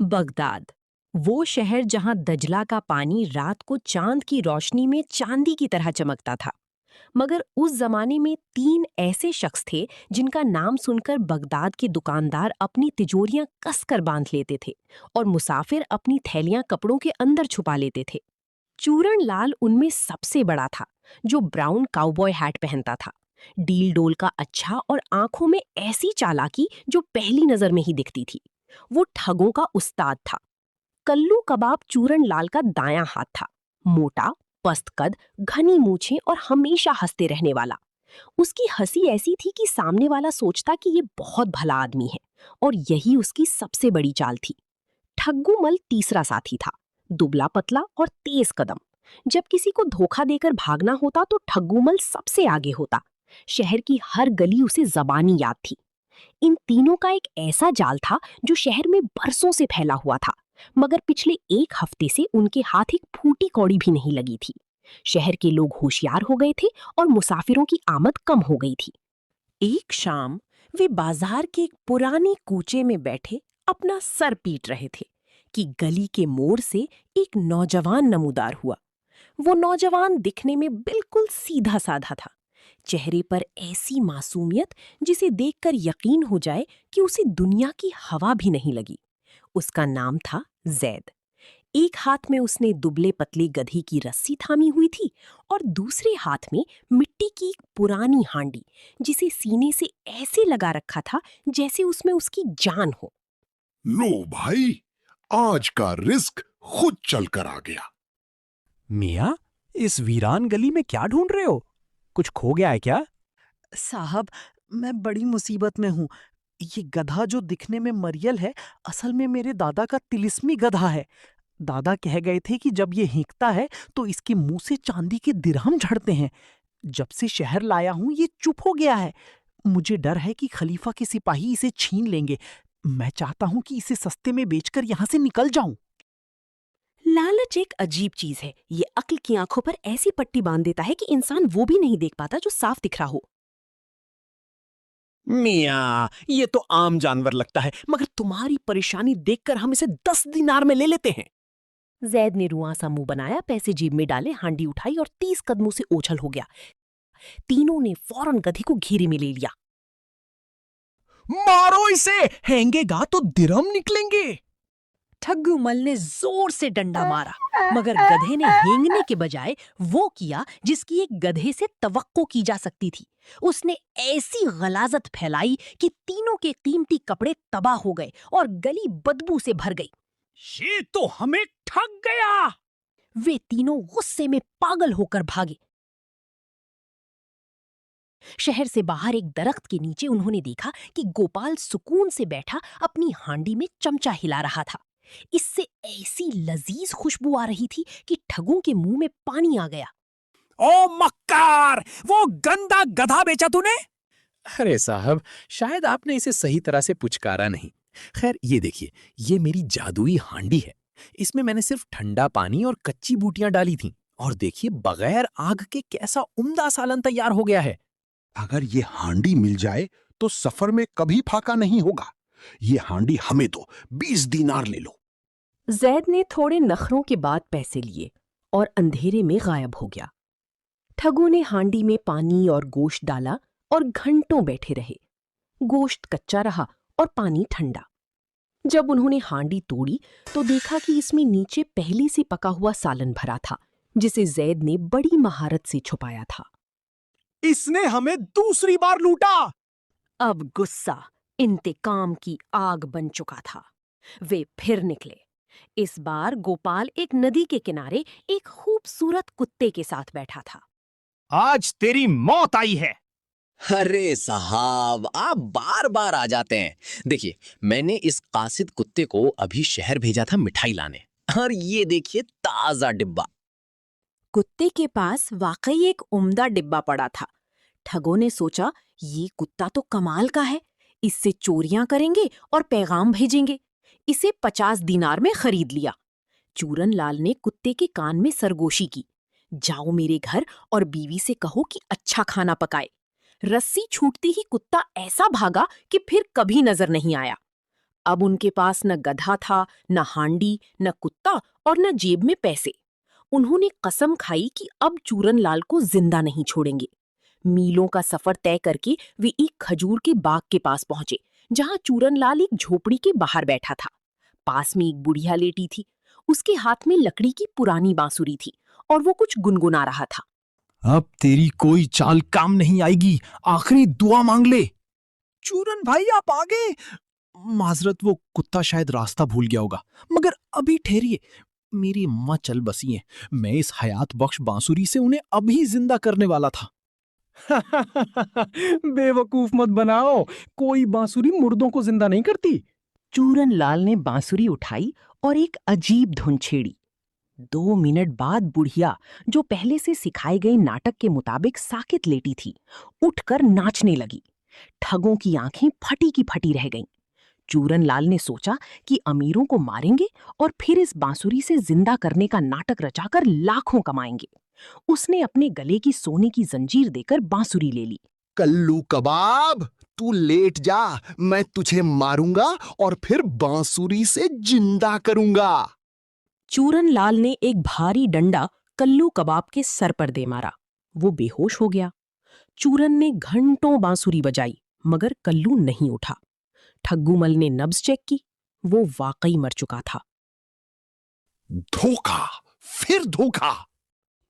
Baghdad, वो शहर जहां दजला का पानी रात को चांद की रोशनी में चांदी की तरह चमकता था। मगर उस जमाने में तीन ऐसे शख्स थे जिनका नाम सुनकर बगदाद के दुकानदार अपनी तिजोरियां कसकर बांध लेते थे और मुसाफिर अपनी थैलियां कपड़ों के अंदर छुपा लेते थे। चूरण लाल उनमें सबसे बड़ा था, जो ब्राउन काउबॉय हैट पहनता था, डील डोल का अच्छा और आंखों में ऐसी चालाकी जो पहली नजर में ही दिखती थी। वो ठगों का उस्ताद था। कल्लू कबाब चूरण लाल का दायां हाथ था, मोटा, पस्त कद, घनी मूछें और हमेशा हंसते रहने वाला। उसकी हंसी ऐसी थी कि सामने वाला सोचता कि ये बहुत भला आदमी है, और यही उसकी सबसे बड़ी चाल थी। ठग्गूमल तीसरा साथी था, दुबला पतला और तेज कदम। जब किसी को धोखा देकर भागना होता तो ठग्गूमल सबसे आगे होता। शहर की हर गली उसे जबानी याद थी। इन तीनों का एक ऐसा जाल था जो शहर में बरसों से फैला हुआ था, मगर पिछले एक हफ्ते से उनके हाथ एक फूटी कौड़ी भी नहीं लगी थी। शहर के लोग होशियार हो गए थे और मुसाफिरों की आमद कम हो गई थी। एक शाम वे बाजार के एक पुरानी कूचे में बैठे अपना सर पीट रहे थे कि गली के मोड़ से एक नौजवान नमूदार हुआ। वो नौजवान दिखने में बिल्कुल सीधा साधा था, चेहरे पर ऐसी मासूमियत जिसे देखकर यकीन हो जाए कि उसे दुनिया की हवा भी नहीं लगी। उसका नाम था जैद। एक हाथ में उसने दुबले पतले गधी की रस्सी थामी हुई थी और दूसरे हाथ में मिट्टी की एक पुरानी हांडी, जिसे सीने से ऐसे लगा रखा था जैसे उसमें उसकी जान हो। लो भाई, आज का रिस्क खुद चल कर आ गया। मियाँ, इस वीरान गली में क्या ढूंढ रहे हो? कुछ खो गया है क्या? साहब, मैं बड़ी मुसीबत में हूँ। ये गधा जो दिखने में मरियल है, असल में मेरे दादा का तिलिस्मी गधा है। दादा कह गए थे कि जब ये हींकता है तो इसके मुंह से चांदी के दिरहम झड़ते हैं। जब से शहर लाया हूँ ये चुप हो गया है। मुझे डर है कि खलीफा के सिपाही इसे छीन लेंगे। मैं चाहता हूँ कि इसे सस्ते में बेचकर यहाँ से निकल जाऊं। लालच एक अजीब चीज है। ये अक्ल की आंखों पर ऐसी पट्टी बांध देता है कि इंसान वो भी नहीं देख पाता जो साफ दिख रहा हो। मियाँ, ये तो आम जानवर लगता है, मगर तुम्हारी परेशानी देखकर हम इसे 10 दिनार में ले लेते हैं। जैद ने रुआं सा मुंह बनाया, पैसे जेब में डाले, हांडी उठाई और 30 कदमों से ओझल हो गया। तीनों ने फौरन गधी को घेरे में ले लिया। मारो इसे, हैंगेगा तो दिरहम निकलेंगे। ठग्गूमल ने जोर से डंडा मारा, मगर गधे ने हेंगने के बजाय वो किया जिसकी एक गधे से तवक्को की जा सकती थी। उसने ऐसी गलाजत फैलाई कि तीनों के कीमती कपड़े तबाह हो गए और गली बदबू से भर गई। ये तो हमें ठग गया। वे तीनों गुस्से में पागल होकर भागे। शहर से बाहर एक दरख्त के नीचे उन्होंने देखा कि गोपाल सुकून से बैठा अपनी हांडी में चमचा हिला रहा था। इससे ऐसी लजीज खुशबू आ रही थी कि ठगों के मुंह में पानी आ गया। ओ मक्कार, वो गंदा गधा बेचा तूने? अरे साहब, शायद आपने इसे सही तरह से पुचकारा नहीं। खैर, ये देखिए, ये मेरी जादुई हांडी है। इसमें मैंने सिर्फ ठंडा पानी और कच्ची बूटियां डाली थीं, और देखिए बगैर आग के कैसा उम्दा सालन तैयार हो गया है। अगर ये हांडी मिल जाए तो सफर में कभी फाका नहीं होगा। ये हांडी हमें दो, 20 दीनार ले लो। जैद ने थोड़े नखरों के बाद पैसे लिए और अंधेरे में गायब हो गया। ठगों ने हांडी में पानी और गोश्त डाला और घंटों बैठे रहे। गोश्त कच्चा रहा और पानी ठंडा। जब उन्होंने हांडी तोड़ी तो देखा कि इसमें नीचे पहले से पका हुआ सालन भरा था, जिसे जैद ने बड़ी महारत से छुपाया था। इसने हमें दूसरी बार लूटा। अब गुस्सा इंतकाम की आग बन चुका था। वे फिर निकले। इस बार गोपाल एक नदी के किनारे एक खूबसूरत कुत्ते के साथ बैठा था। आज तेरी मौत आई है। अरे साहब, आप बार बार आ जाते हैं। देखिए, मैंने इस कासिद कुत्ते को अभी शहर भेजा था मिठाई लाने, और ये देखिए ताजा डिब्बा। कुत्ते के पास वाकई एक उम्दा डिब्बा पड़ा था। ठगों ने सोचा, ये कुत्ता तो कमाल का है, इससे चोरियां करेंगे और पैगाम भेजेंगे। इसे 50 दिनार में खरीद लिया। चूरन लाल ने कुत्ते के कान में सरगोशी की, जाओ मेरे घर और बीवी से कहो कि अच्छा खाना पकाए। रस्सी छूटती ही कुत्ता ऐसा भागा कि फिर कभी नजर नहीं आया। अब उनके पास न गधा था, न हांडी, न कुत्ता और न जेब में पैसे। उन्होंने कसम खाई कि अब चूरन लाल को जिंदा नहीं छोड़ेंगे। मीलों का सफर तय करके वे एक खजूर के बाग के पास पहुंचे, जहां चूरन लाल एक झोपड़ी के बाहर बैठा था। पास में एक बुढ़िया लेटी थी। उसके हाथ में लकड़ी की पुरानी बांसुरी थी और वो कुछ गुनगुना रहा था। अब तेरी कोई चाल काम नहीं आएगी, आखिरी दुआ मांग ले। चूरन भाई आप आ गए। माजरत, वो कुत्ता शायद रास्ता भूल गया होगा, मगर अभी ठहरिए, मेरी अम्मा चल बसी हैं। मैं इस हयात बख्श बांसुरी से उन्हें अभी जिंदा करने वाला था। बेवकूफ मत बनाओ, कोई बांसुरी मुर्दों को जिंदा नहीं करती। चूरन लाल ने बांसुरी उठाई और एक अजीब धुन छेड़ी। 2 मिनट बाद बुढ़िया, जो पहले से सिखाए गए नाटक के मुताबिक साकित लेटी थी, उठकर नाचने लगी। ठगों की आंखें फटी की फटी रह गईं। चूरन लाल ने सोचा कि अमीरों को मारेंगे और फिर इस बांसुरी से जिंदा करने का नाटक रचाकर लाखों कमाएंगे। उसने अपने गले की सोने की जंजीर देकर बांसुरी ले ली। कल्लू कबाब, तू लेट जा, मैं तुझे मारूंगा और फिर बांसुरी से जिंदा करूंगा। चूरन लाल ने एक भारी डंडा कल्लू कबाब के सर पर दे मारा। वो बेहोश हो गया। चूरन ने घंटों बांसुरी बजाई, मगर कल्लू नहीं उठा। ठग्गूमल ने नब्ज चेक की, वो वाकई मर चुका था। धोखा, फिर धोखा।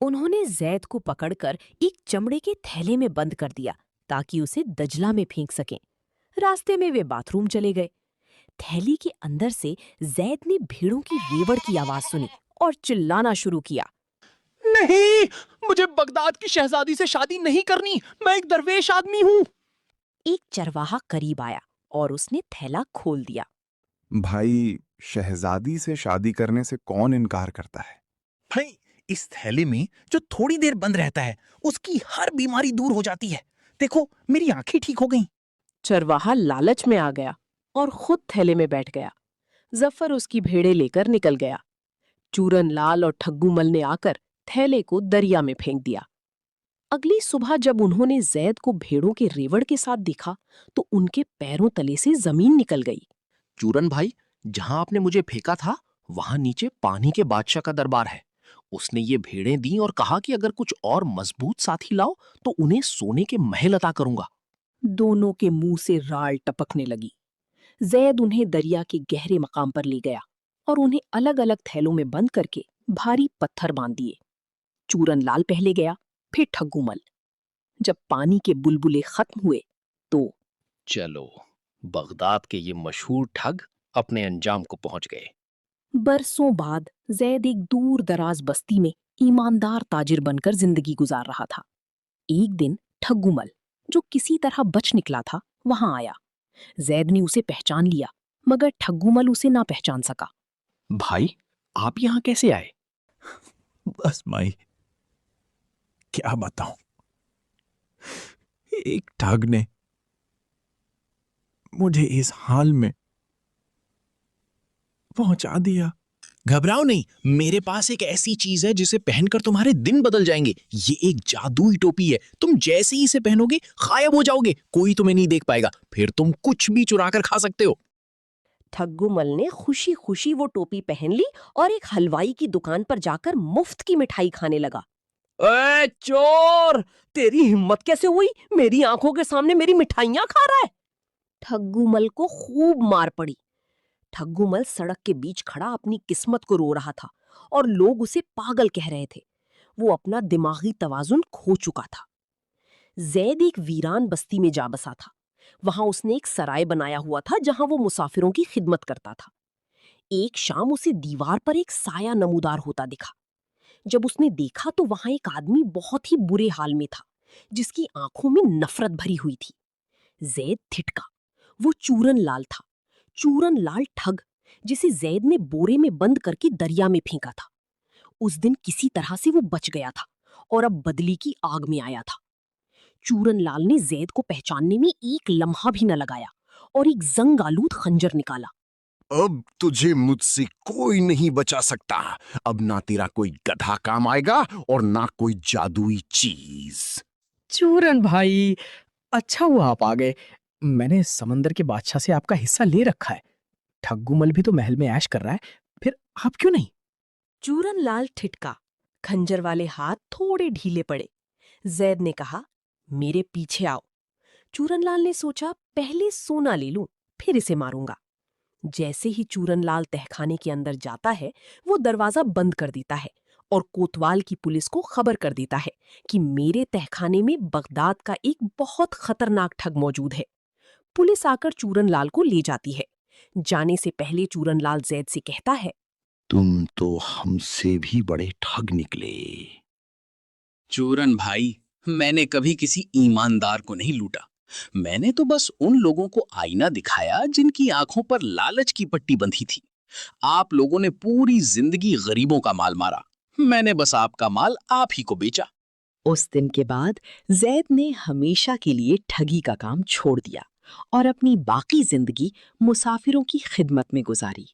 उन्होंने जैद को पकड़कर एक चमड़े के थैले में बंद कर दिया ताकि उसे दजला में फेंक सकें। रास्ते में वे बाथरूम चले गए। थैली के अंदर से जैद ने भेड़ों की रेवड़ की आवाज सुनी और चिल्लाना शुरू किया। नहीं, मुझे बगदाद की शहजादी से शादी नहीं करनी, मैं एक दरवेश आदमी हूँ। एक चरवाहा करीब आया और उसने थैला खोल दिया। भाई, शहजादी से शादी करने से कौन इनकार करता है? भाई, इस थैले में जो थोड़ी देर बंद रहता है उसकी हर बीमारी दूर हो जाती है। देखो, मेरी आंखें ठीक हो गईं। चरवाहा लालच में आ गया और खुद थैले में बैठ गया। जफर उसकी भेड़ें लेकर निकल गया। चूरन लाल और ठग्गूमल ने आकर थैले को दरिया में फेंक दिया। अगली सुबह जब उन्होंने जैद को भेड़ों के रेवड़ के साथ देखा तो उनके पैरों तले से जमीन निकल गई। चूरन भाई, जहां आपने मुझे फेंका था वहां नीचे पानी के बादशाह का दरबार है। उसने ये भेड़ें दी और कहा कि अगर कुछ और मजबूत साथी लाओ तो उन्हें सोने के महल अता करूंगा। दोनों के मुंह से राल टपकने लगी। जैद उन्हें दरिया के गहरे मकाम पर ले गया और उन्हें अलग अलग थैलों में बंद करके भारी पत्थर बांध दिए। चूरन लाल पहले गया, फिर ठग्गूमल। जब पानी के बुलबुले खत्म हुए तो चलो, बगदाद के ये मशहूर ठग अपने अंजाम को पहुंच गए। बरसों बाद जैद एक दूर दराज बस्ती में ईमानदार ताजिर बनकर जिंदगी गुजार रहा था। एक दिन ठग्गूमल, जो किसी तरह बच निकला था, वहां आया। जैद ने उसे पहचान लिया, मगर ठग्गूमल उसे ना पहचान सका। भाई, आप यहाँ कैसे आए? बस माई, क्या बताऊं, एक ठग ने मुझे इस हाल में पहुंचा दिया। घबराओ नहीं, मेरे पास एक ऐसी चीज है जिसे पहनकर तुम्हारे दिन बदल जाएंगे। ये एक जादुई टोपी है, तुम जैसे ही इसे पहनोगे गायब हो जाओगे, कोई तुम्हें नहीं देख पाएगा, फिर तुम कुछ भी चुरा कर खा सकते हो। ठग्गूमल ने खुशी खुशी वो टोपी पहन ली और एक हलवाई की दुकान पर जाकर मुफ्त की मिठाई खाने लगा। ए चोर, तेरी हिम्मत कैसे हुई? मेरी आंखों के सामने मेरी मिठाइयां खा रहा है। ठग्गूमल को खूब मार पड़ी। ठग्गूमल सड़क के बीच खड़ा अपनी किस्मत को रो रहा था और लोग उसे पागल कह रहे थे। वो अपना दिमागी तवाजुन खो चुका था। जैद एक वीरान बस्ती में जा बसा था। वहां उसने एक सराय बनाया हुआ था जहां वो मुसाफिरों की खिदमत करता था। एक शाम उसे दीवार पर एक साया नमूदार होता दिखा। जब उसने देखा तो वहां एक आदमी बहुत ही बुरे हाल में था, जिसकी आंखों में नफरत भरी हुई थी। जैद थिटका। वो चूरन लाल था, चूरन लाल ठग, जिसे जैद ने बोरे में बंद करके दरिया में फेंका था। उस दिन किसी तरह से वो बच गया था और अब बदली की आग में आया था। चूरन लाल ने जैद को पहचानने में एक लम्हा भी न लगाया और एक जंग आलूद खंजर निकाला। अब तुझे मुझसे कोई नहीं बचा सकता। अब ना तेरा कोई गधा काम आएगा और ना कोई जादुई चीज। चूरन भाई, अच्छा हुआ आप आ गए। मैंने समंदर के बादशाह से आपका हिस्सा ले रखा है। ठग्गूमल भी तो महल में ऐश कर रहा है, फिर आप क्यों नहीं? चूरन लाल ठिठका। खंजर वाले हाथ थोड़े ढीले पड़े। जैद ने कहा, मेरे पीछे आओ। चूरनलाल ने सोचा, पहले सोना ले लूं, फिर इसे मारूंगा। जैसे ही चूरनलाल तहखाने के अंदर जाता है, वो दरवाजा बंद कर देता है और कोतवाल की पुलिस को खबर कर देता है कि मेरे तहखाने में बगदाद का एक बहुत खतरनाक ठग मौजूद है। पुलिस आकर चूरनलाल को ले जाती है। जाने से पहले चूरनलाल जैद से कहता है, तुम तो हमसे भी बड़े ठग निकले। चूरन भाई, मैंने कभी किसी ईमानदार को नहीं लूटा। मैंने तो बस उन लोगों को आईना दिखाया जिनकी आंखों पर लालच की पट्टी बंधी थी। आप लोगों ने पूरी जिंदगी गरीबों का माल मारा, मैंने बस आपका माल आप ही को बेचा। उस दिन के बाद जैद ने हमेशा के लिए ठगी का काम छोड़ दिया और अपनी बाकी जिंदगी मुसाफिरों की खिदमत में गुजारी।